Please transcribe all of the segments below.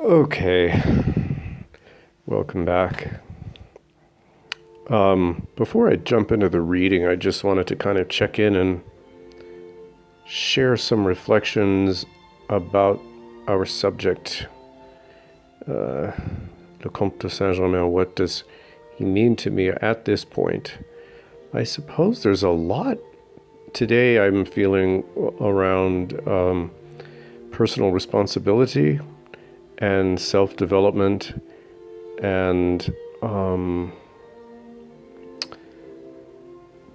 Okay, welcome back. Before I jump into the reading, I just wanted to kind of check in and share some reflections about our subject, Le Comte de St. What does he mean to me at this point? I suppose there's a lot today I'm feeling around personal responsibility and self-development and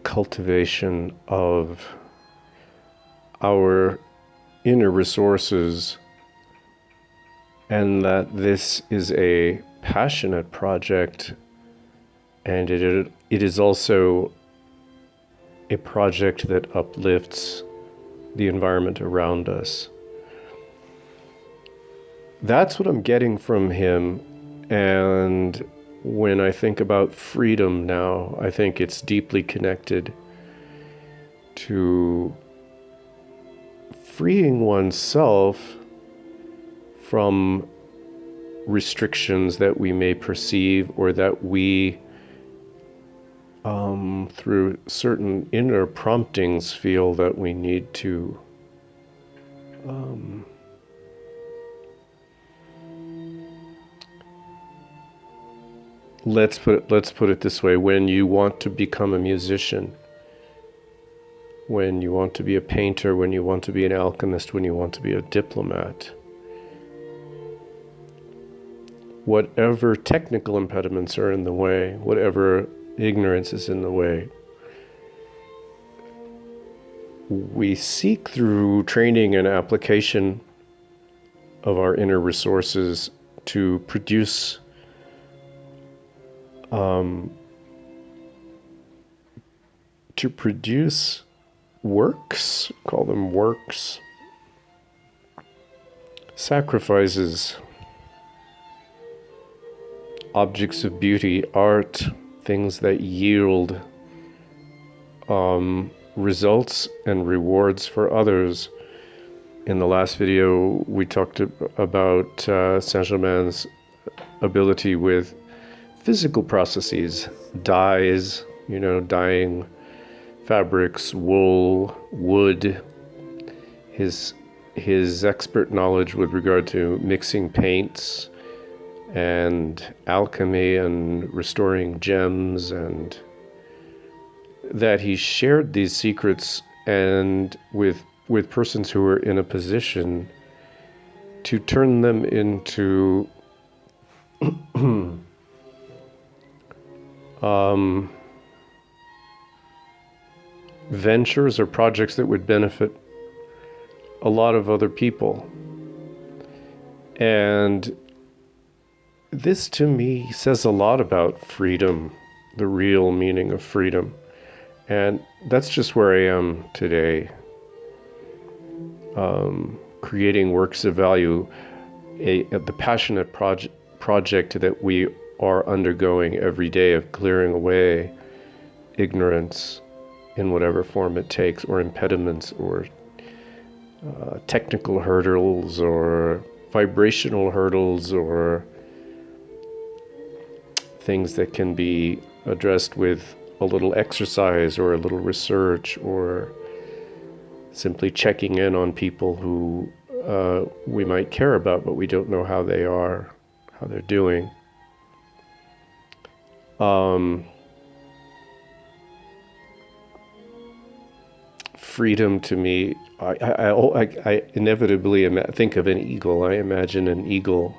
cultivation of our inner resources, and that this is a passionate project, and it is also a project that uplifts the environment around us. That's what I'm getting from him. And when I think about freedom now, I think it's deeply connected to freeing oneself from restrictions that we may perceive, or that we, through certain inner promptings, feel that we need to let's put it this way. When you want to become a musician, when you want to be a painter, when you want to be an alchemist, when you want to be a diplomat, whatever technical impediments are in the way, whatever ignorance is in the way, we seek, through training and application of our inner resources, to produce works, call them works, sacrifices, objects of beauty, art, things that yield results and rewards for others. In the last video, we talked about Saint-Germain's ability with physical processes, dyes, dyeing fabrics, wool, wood, his expert knowledge with regard to mixing paints and alchemy and restoring gems, and that he shared these secrets and with persons who were in a position to turn them into ventures or projects that would benefit a lot of other people. And this, to me, says a lot about freedom, the real meaning of freedom. And that's just where I am today. Creating works of value, the passionate project that we are undergoing every day, of clearing away ignorance in whatever form it takes, or impediments, or technical hurdles, or vibrational hurdles, or things that can be addressed with a little exercise or a little research, or simply checking in on people who we might care about, but we don't know how they are, how they're doing. Freedom to me, I inevitably think of an eagle. I imagine an eagle.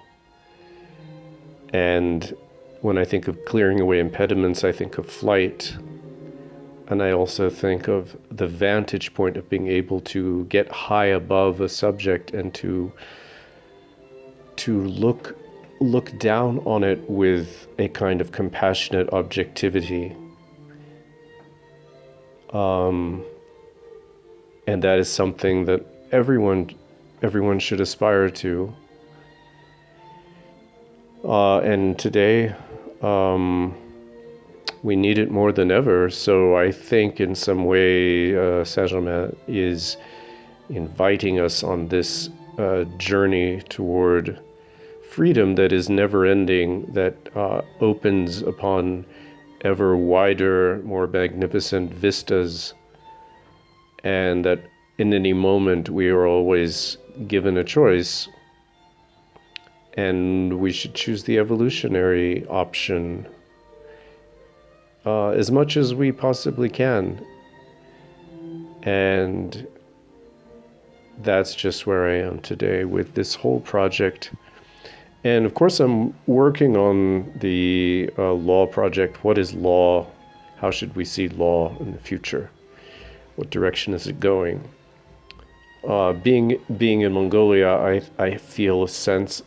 And when I think of clearing away impediments, I think of flight. And I also think of the vantage point of being able to get high above a subject and to look down on it with a kind of compassionate objectivity. And that is something that everyone should aspire to. And today, we need it more than ever. So I think in some way, Saint-Germain is inviting us on this journey toward freedom that is never-ending, that opens upon ever wider, more magnificent vistas, and that in any moment we are always given a choice, and we should choose the evolutionary option as much as we possibly can. And that's just where I am today with this whole project. And of course, I'm working on the law project. What is law? How should we see law in the future? What direction is it going? Being in Mongolia, I feel a sense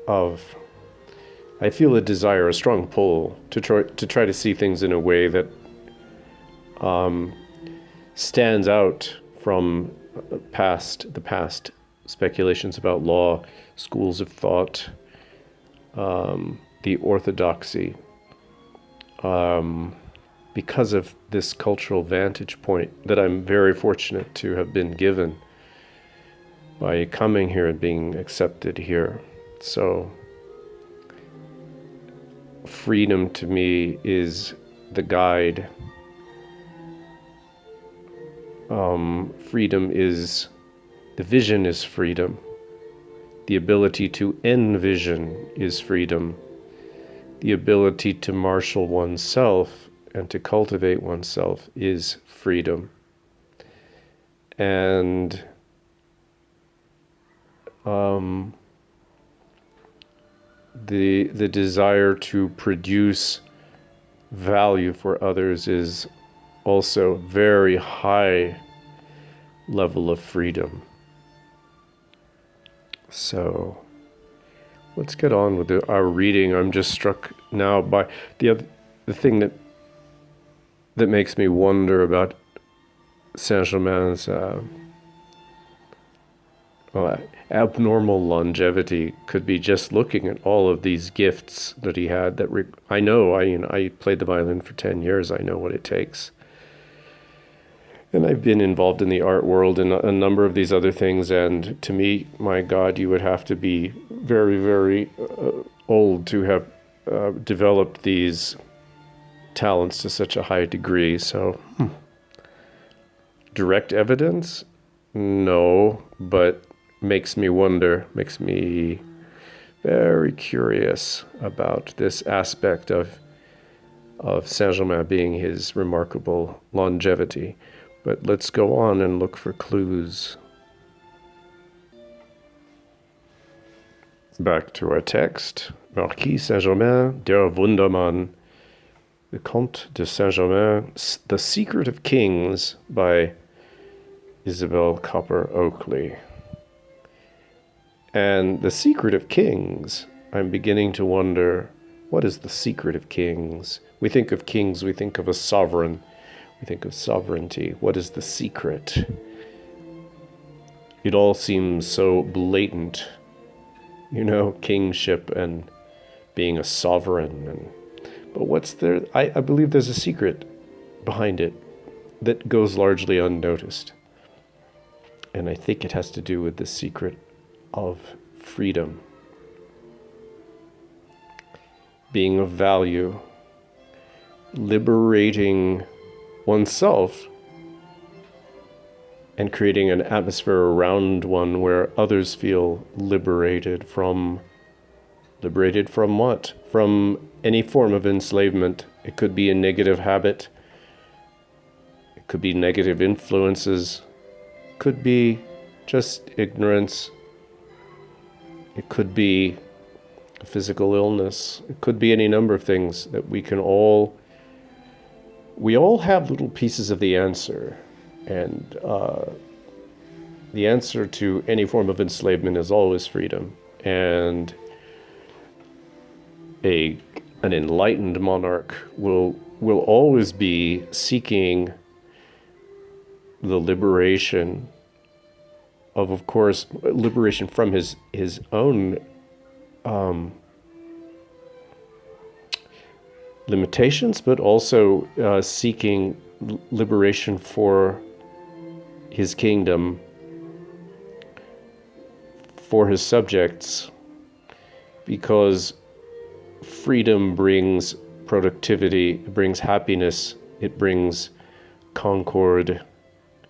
of, I feel a desire, a strong pull to try to see things in a way that stands out from the past speculations about law, schools of thought, the orthodoxy, because of this cultural vantage point that I'm very fortunate to have been given by coming here and being accepted here. So freedom to me is the guide. Freedom is, the vision is freedom. The ability to envision is freedom. The ability to marshal oneself and to cultivate oneself is freedom. And the desire to produce value for others is also very high level of freedom. So let's get on with our reading. I'm just struck now by the thing that makes me wonder about Saint-Germain's abnormal longevity could be just looking at all of these gifts that he had. That I played the violin for 10 years. I know what it takes. And I've been involved in the art world and a number of these other things. And to me, my God, you would have to be very, very old to have developed these talents to such a high degree. So, direct evidence? No, but makes me wonder, makes me very curious about this aspect of Saint-Germain being his remarkable longevity. But let's go on and look for clues. Back to our text. Marquis Saint-Germain, der Wundermann, the Comte de St. The Secret of Kings by Isabel Cooper-Oakley. And the secret of kings, I'm beginning to wonder, what is the secret of kings? We think of kings, we think of a sovereign. We think of sovereignty. What is the secret? It all seems so blatant, kingship and being a sovereign. But what's there? I believe there's a secret behind it that goes largely unnoticed. And I think it has to do with the secret of freedom. Being of value. Liberating oneself and creating an atmosphere around one where others feel liberated from what? From any form of enslavement. It could be a negative habit. It could be negative influences. It could be just ignorance. It could be a physical illness. It could be any number of things that we all have little pieces of the answer, and the answer to any form of enslavement is always freedom. And an enlightened monarch will always be seeking the liberation of course, liberation from his own limitations, but also seeking liberation for his kingdom, for his subjects, because freedom brings productivity, it brings happiness, it brings concord,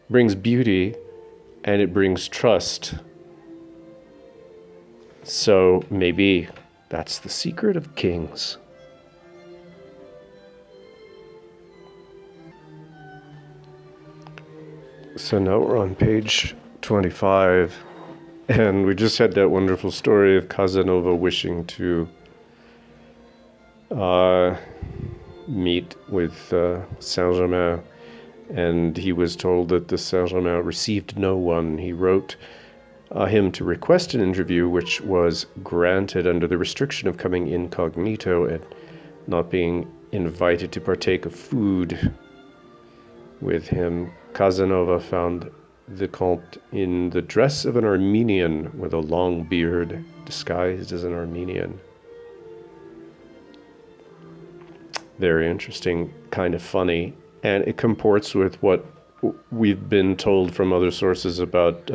brings beauty, and it brings trust. So maybe that's the secret of kings. So now we're on page 25, and we just had that wonderful story of Casanova wishing to meet with Saint-Germain, and he was told that the Saint-Germain received no one. He wrote him to request an interview, which was granted under the restriction of coming incognito and not being invited to partake of food with him. Casanova found the Comte in the dress of an Armenian with a long beard, disguised as an Armenian. Very interesting, kind of funny, and it comports with what we've been told from other sources about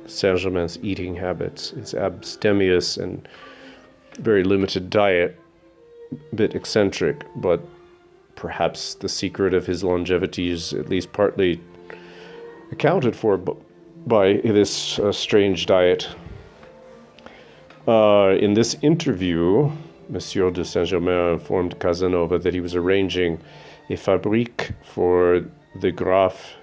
Saint-Germain's eating habits. His abstemious and very limited diet, a bit eccentric, but perhaps the secret of his longevity is at least partly accounted for by this strange diet. In this interview, Monsieur de Saint-Germain informed Casanova that he was arranging a fabrique for the Graf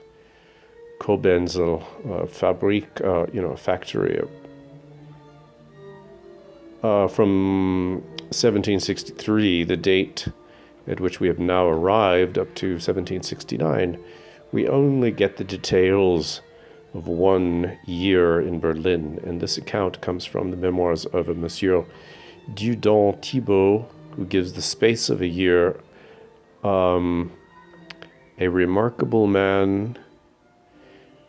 Cobenzl, fabrique, a factory. From 1763, the date at which we have now arrived, up to 1769, we only get the details of 1 year in Berlin, and this account comes from the memoirs of a Monsieur Dieudonne Thibault, who gives the space of a year. A remarkable man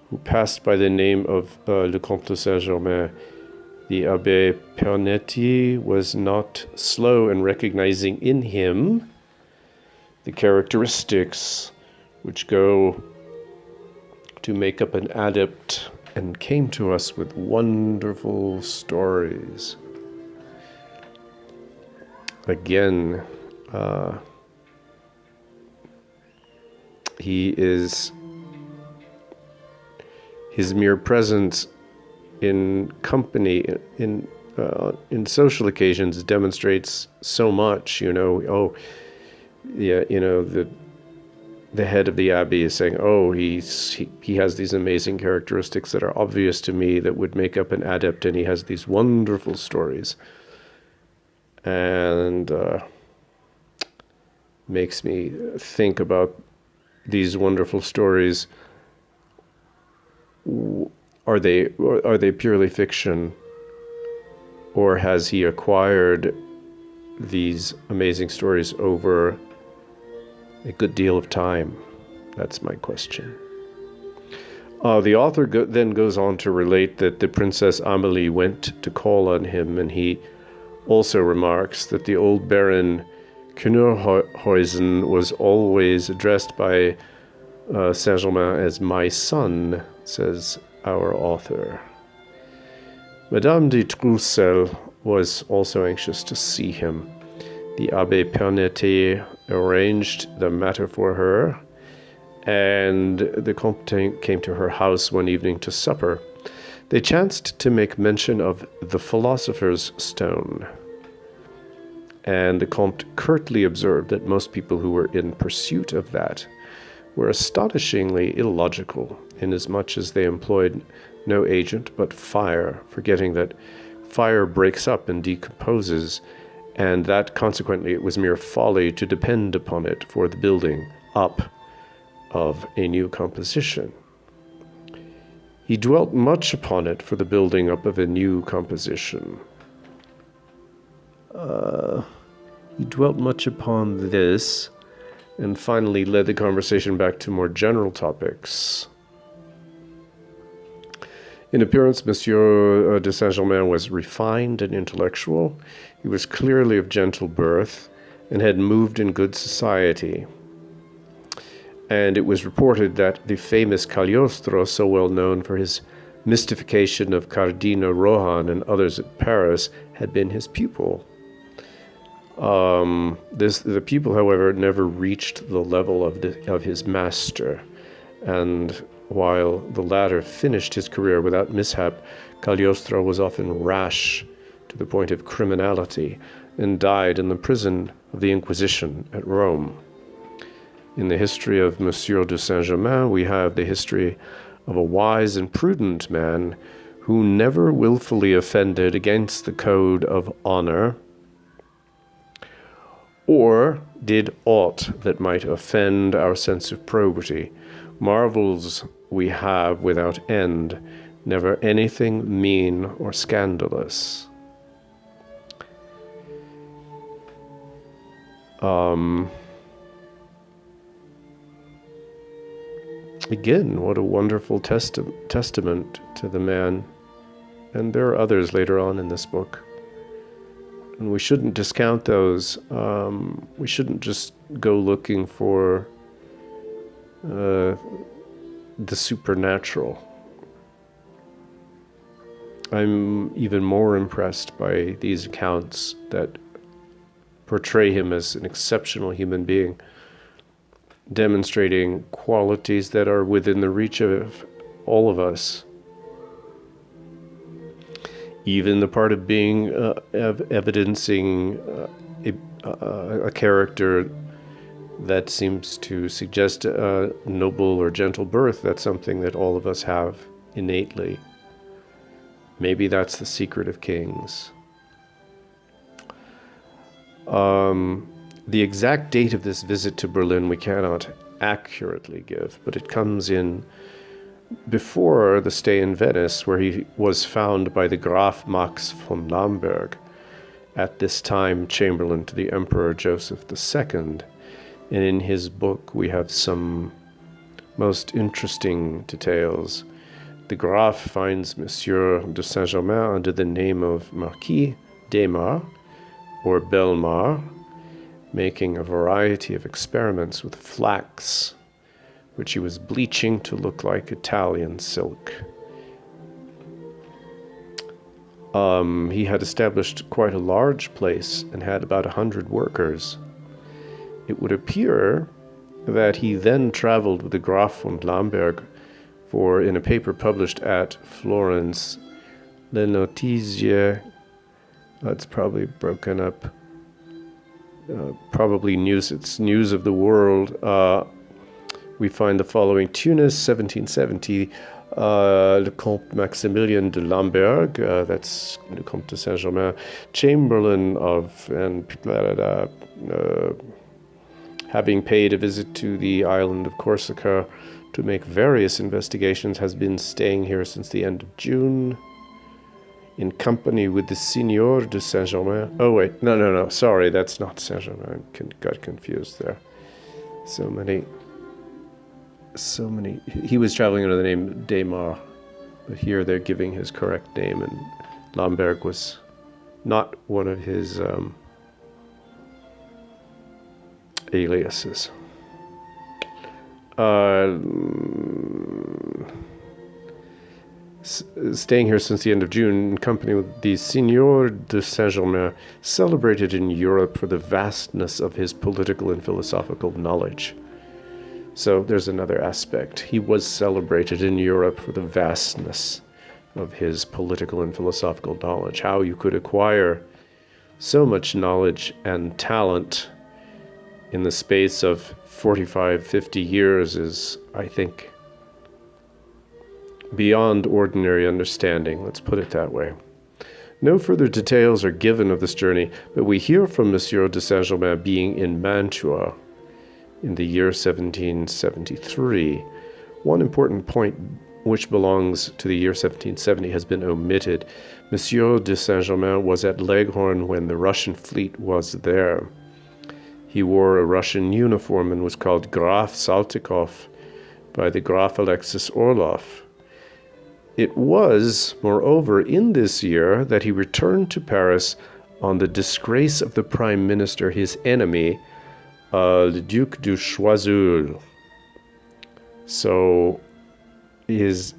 who passed by the name of Le Comte de Saint-Germain. The Abbé Pernetti was not slow in recognizing in him the characteristics which go to make up an adept, and came to us with wonderful stories. Again, his mere presence in company, in social occasions, demonstrates so much. The head of the abbey is saying, he has these amazing characteristics that are obvious to me that would make up an adept, and he has these wonderful stories. And makes me think about these wonderful stories. Are they purely fiction, or has he acquired these amazing stories over a good deal of time? That's my question. The author then goes on to relate that the Princess Amélie went to call on him, and he also remarks that the old Baron Knurrhuisen was always addressed by Saint-Germain as "my son," says our author. Madame de Troussel was also anxious to see him. The Abbé Pernetti arranged the matter for her, and the Comte came to her house one evening to supper. They chanced to make mention of the philosopher's stone, and the Comte curtly observed that most people who were in pursuit of that were astonishingly illogical, inasmuch as they employed no agent but fire, forgetting that fire breaks up and decomposes, and that consequently it was mere folly to depend upon it for the building up of a new composition. He dwelt much upon it for the building up of a new composition. He dwelt much upon this, and finally led the conversation back to more general topics. In appearance, Monsieur de Saint-Germain was refined and intellectual. He was clearly of gentle birth, and had moved in good society. And it was reported that the famous Cagliostro, so well known for his mystification of Cardinal Rohan and others at Paris had been his pupil. The pupil, however, never reached the level of his master, and while the latter finished his career without mishap, Cagliostro was often rash to the point of criminality and died in the prison of the Inquisition at Rome. In the history of Monsieur de Saint-Germain, we have the history of a wise and prudent man who never willfully offended against the code of honor or did aught that might offend our sense of probity. Marvels we have without end, never anything mean or scandalous. Again, what a wonderful testament to the man. And there are others later on in this book. And we shouldn't discount those. We shouldn't just go looking for the supernatural. I'm even more impressed by these accounts that portray him as an exceptional human being, demonstrating qualities that are within the reach of all of us. Even the part of being evidencing a character that seems to suggest a noble or gentle birth, that's something that all of us have innately. Maybe that's the secret of kings. The exact date of this visit to Berlin we cannot accurately give, but it comes in before the stay in Venice, where he was found by the Graf Max von Lamberg, at this time Chamberlain to the Emperor Joseph II. And in his book we have some most interesting details. The Graf finds Monsieur de Saint-Germain under the name of Marquis d'Aymar, or Belmar, making a variety of experiments with flax, which he was bleaching to look like Italian silk. He had established quite a large place and had about 100 workers. It would appear that he then traveled with the Graf von Lamberg for, in a paper published at Florence, Le Notizie, it's probably broken up, probably news, it's News of the World. We find the following: Tunis, 1770, Le Comte Maximilien de Lamberg, that's Le Comte de Saint-Germain, Chamberlain of, and having paid a visit to the island of Corsica to make various investigations, has been staying here since the end of June, in company with the Signor de Saint-Germain. Oh wait, no, sorry, that's not Saint-Germain. Got confused there. So many. He was traveling under the name d'Aymar, but here they're giving his correct name, and Lamberg was not one of his aliases. Staying here since the end of June in company with the Signor de Saint-Germain, celebrated in Europe for the vastness of his political and philosophical knowledge. So there's another aspect. He was celebrated in Europe for the vastness of his political and philosophical knowledge. How you could acquire so much knowledge and talent in the space of 45, 50 years is, I think, beyond ordinary understanding. Let's put it that way. No further details are given of this journey, but we hear from Monsieur de Saint-Germain being in Mantua in the year 1773. One important point which belongs to the year 1770 has been omitted. Monsieur de Saint-Germain was at Leghorn when the Russian fleet was there. He wore a Russian uniform and was called Graf Saltykov by the Graf Alexis Orloff. It was, moreover, in this year that he returned to Paris on the disgrace of the Prime Minister, his enemy, le Duc de Choiseul. So his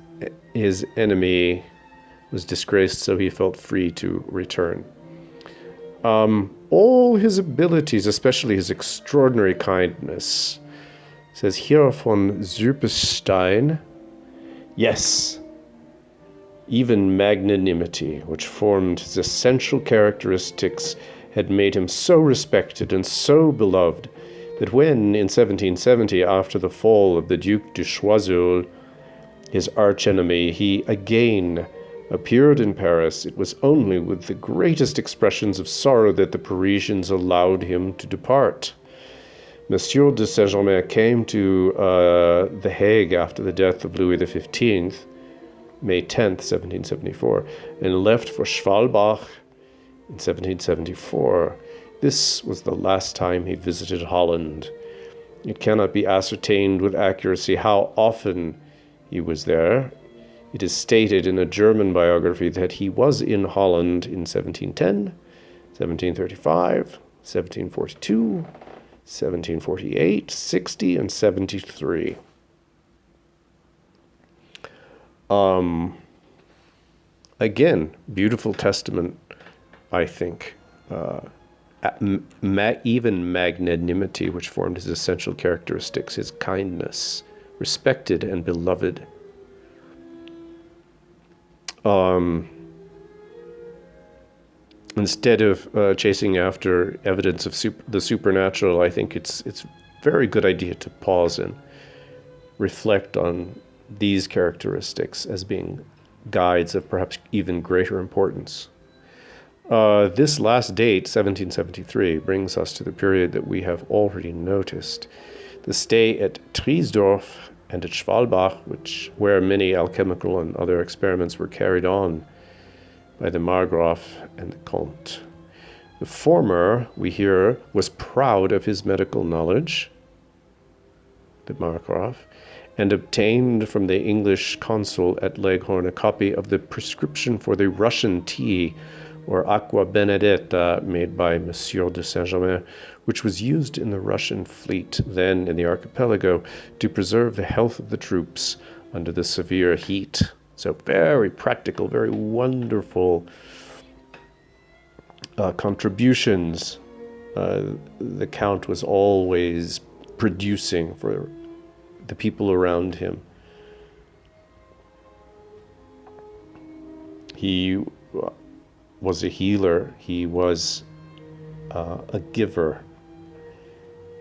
his enemy was disgraced, so he felt free to return. All his abilities, especially his extraordinary kindness, says here von Süppestein, yes, even magnanimity, which formed his essential characteristics, had made him so respected and so beloved that when, in 1770, after the fall of the Duc de Choiseul, his archenemy, he again appeared in Paris, it was only with the greatest expressions of sorrow that the Parisians allowed him to depart. Monsieur de Saint-Germain came to The Hague after the death of Louis XV, May 10th, 1774, and left for Schwalbach in 1774. This was the last time he visited Holland. It cannot be ascertained with accuracy how often he was there. It is stated in a German biography that he was in Holland in 1710, 1735, 1742, 1748, 60, and 73. Again, beautiful testament, I think. Even magnanimity, which formed his essential characteristics, his kindness, respected and beloved. Instead of chasing after evidence of the supernatural, I think it's very good idea to pause and reflect on these characteristics as being guides of perhaps even greater importance. This last date, 1773, brings us to the period that we have already noticed. The stay at Triesdorf and at Schwalbach, where many alchemical and other experiments were carried on by the Margraf and the Comte. The former, we hear, was proud of his medical knowledge, the Margraf, and obtained from the English consul at Leghorn a copy of the prescription for the Russian tea, or aqua benedetta, made by Monsieur de Saint-Germain, which was used in the Russian fleet then in the archipelago to preserve the health of the troops under the severe heat. So very practical, very wonderful contributions the Count was always producing for the people around him. He was a healer. He was a giver.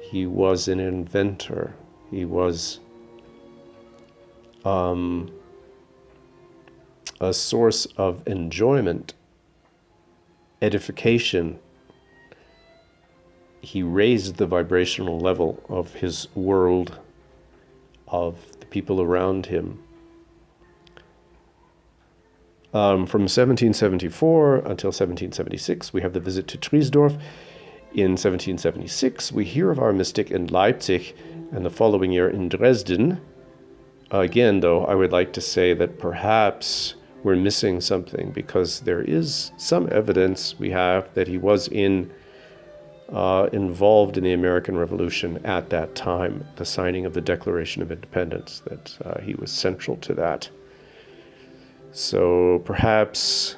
He was an inventor. He was a source of enjoyment, edification. He raised the vibrational level of his world, of the people around him. From 1774 until 1776, we have the visit to Triesdorf. In 1776, we hear of our mystic in Leipzig, and the following year in Dresden. Again, though, I would like to say that perhaps we're missing something, because there is some evidence we have that he was involved in the American Revolution at that time, the signing of the Declaration of Independence, that he was central to that. So perhaps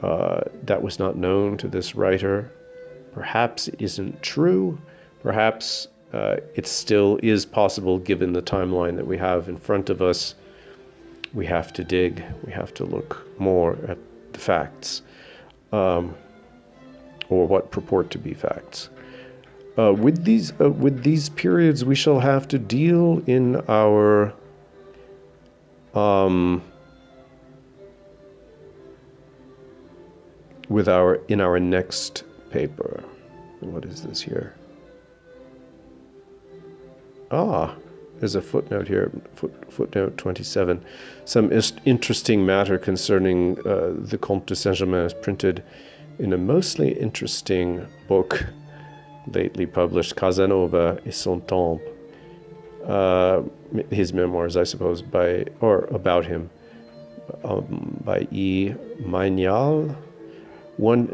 that was not known to this writer. Perhaps it isn't true. Perhaps it still is possible given the timeline that we have in front of us. We have to dig. We have to look more at the facts, or what purport to be facts. With these periods, we shall have to deal in our in our next paper. What is this here? There's a footnote here, footnote 27. Some interesting matter concerning the Comte de Saint-Germain is printed in a mostly interesting book lately published, Casanova et son temps, his memoirs, I suppose, about him, by E. Mainial. One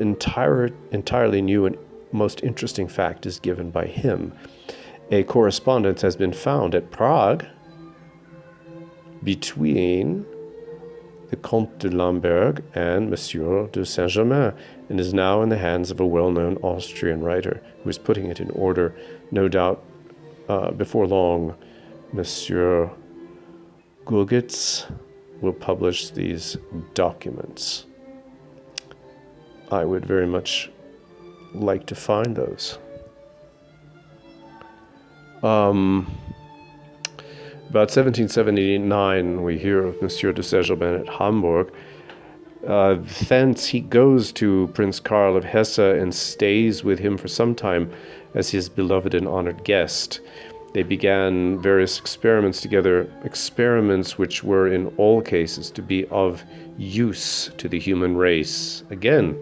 entirely new and most interesting fact is given by him. A correspondence has been found at Prague between the Comte de Lamberg and Monsieur de Saint-Germain, and is now in the hands of a well-known Austrian writer who is putting it in order. No doubt, before long, Monsieur Gurgitz will publish these documents. I would very much like to find those. About 1779, we hear of Monsieur de Saint-Germain at Hamburg. Thence he goes to Prince Karl of Hesse and stays with him for some time as his beloved and honored guest. They began various experiments together, experiments which were in all cases to be of use to the human race. Again,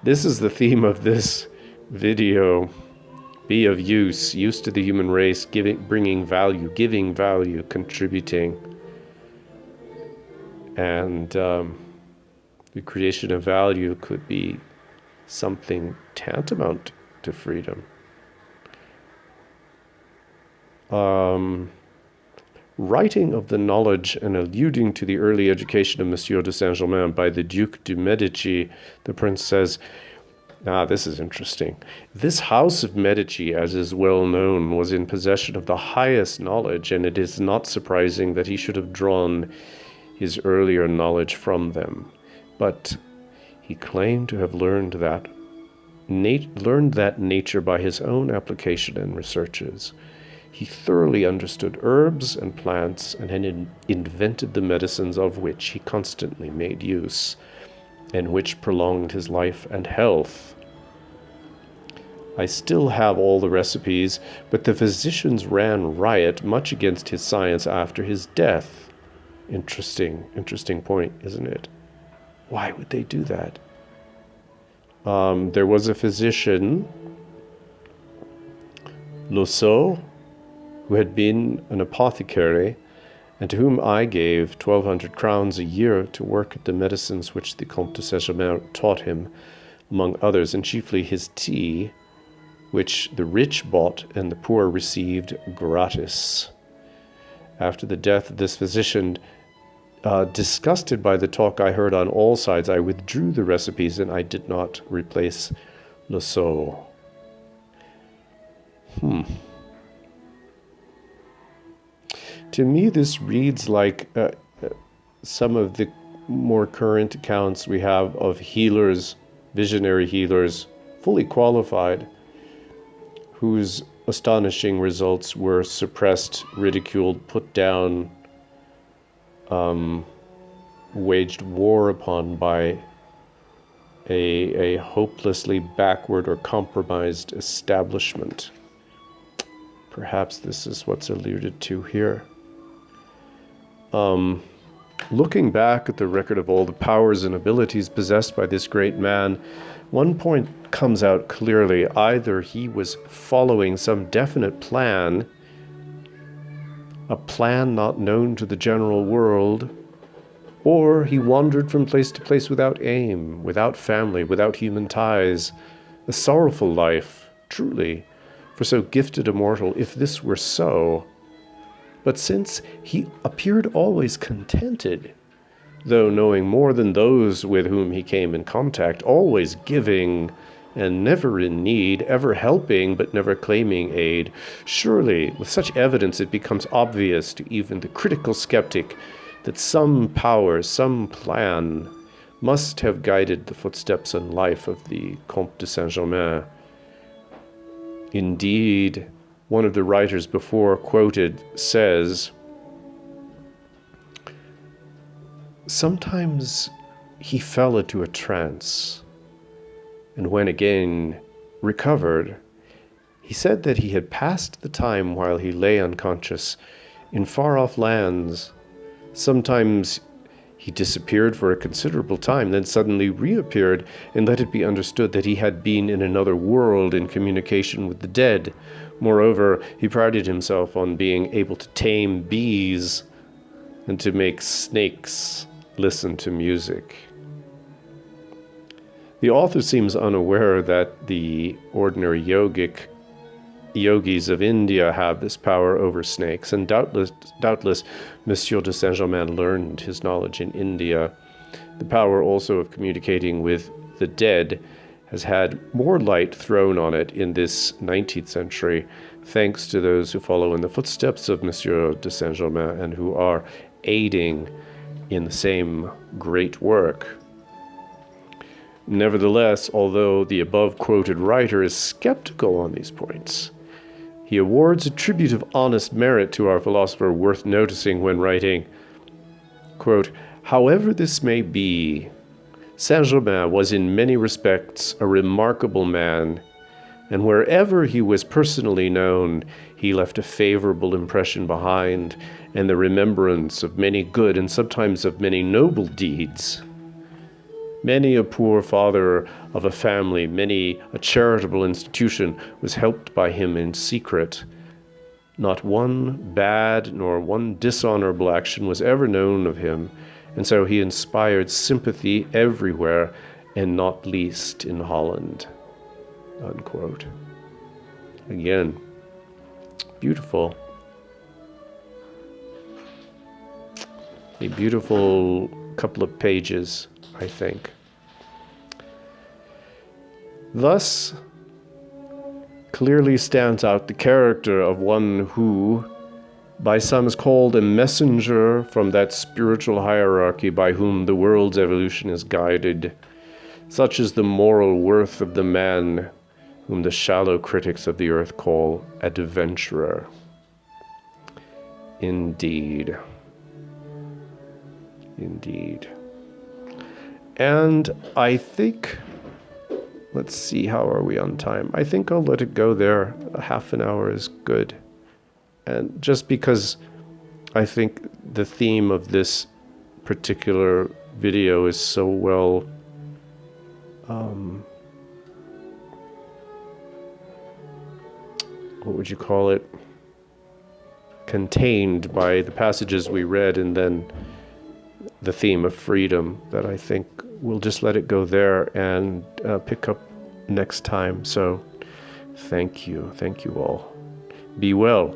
this is the theme of this video. Be of use to the human race, bringing value, giving value, contributing. And the creation of value could be something tantamount to freedom. Writing of the knowledge and alluding to the early education of Monsieur de Saint-Germain by the Duke de Medici, the prince says, this is interesting. This house of Medici, as is well known, was in possession of the highest knowledge, and it is not surprising that he should have drawn his earlier knowledge from them. But he claimed to have learned that nature by his own application and researches. He thoroughly understood herbs and plants and had invented the medicines of which he constantly made use, and which prolonged his life and health. I still have all the recipes, but the physicians ran riot much against his science after his death. Interesting point, isn't it? Why would they do that? There was a physician, Loiseau, who had been an apothecary, and to whom I gave 1,200 crowns a year to work at the medicines which the Comte de St. taught him, among others, and chiefly his tea, which the rich bought and the poor received gratis. After the death of this physician, disgusted by the talk I heard on all sides, I withdrew the recipes and I did not replace Loiseau. To me, this reads like some of the more current accounts we have of healers, visionary healers, fully qualified, whose astonishing results were suppressed, ridiculed, put down, waged war upon by a hopelessly backward or compromised establishment. Perhaps this is what's alluded to here. Looking back at the record of all the powers and abilities possessed by this great man, one point comes out clearly. Either he was following some definite plan, a plan not known to the general world, or he wandered from place to place without aim, without family, without human ties. A sorrowful life, truly, for so gifted a mortal, if this were so. But since he appeared always contented, though knowing more than those with whom he came in contact, always giving and never in need, ever helping but never claiming aid, surely with such evidence it becomes obvious to even the critical skeptic that some power, some plan must have guided the footsteps and life of the Comte de Saint-Germain. Indeed, one of the writers before quoted says, sometimes he fell into a trance, and when again recovered, he said that he had passed the time while he lay unconscious in far-off lands. Sometimes he disappeared for a considerable time, then suddenly reappeared, and let it be understood that he had been in another world in communication with the dead. Moreover, he prided himself on being able to tame bees and to make snakes listen to music. The author seems unaware that the ordinary yogic yogis of India have this power over snakes, and doubtless Monsieur de Saint-Germain learned his knowledge in India. The power also of communicating with the dead has had more light thrown on it in this 19th century, thanks to those who follow in the footsteps of Monsieur de Saint-Germain and who are aiding in the same great work. Nevertheless, although the above-quoted writer is skeptical on these points, he awards a tribute of honest merit to our philosopher worth noticing when writing, quote, "However this may be, Saint-Germain was in many respects a remarkable man, and wherever he was personally known, he left a favorable impression behind, and the remembrance of many good and sometimes of many noble deeds. Many a poor father of a family, many a charitable institution was helped by him in secret. Not one bad nor one dishonorable action was ever known of him, and so he inspired sympathy everywhere, and not least in Holland." Unquote. Again, beautiful. A beautiful couple of pages, I think. Thus, clearly stands out the character of one who, by some is called a messenger from that spiritual hierarchy by whom the world's evolution is guided. Such is the moral worth of the man whom the shallow critics of the earth call adventurer. Indeed. Indeed. And I think, let's see, how are we on time? I think I'll let it go there. A half an hour is good. And just because I think the theme of this particular video is so well what would you call it? Contained by the passages we read and then the theme of freedom, that I think we'll just let it go there and pick up next time. So thank you all. Be well.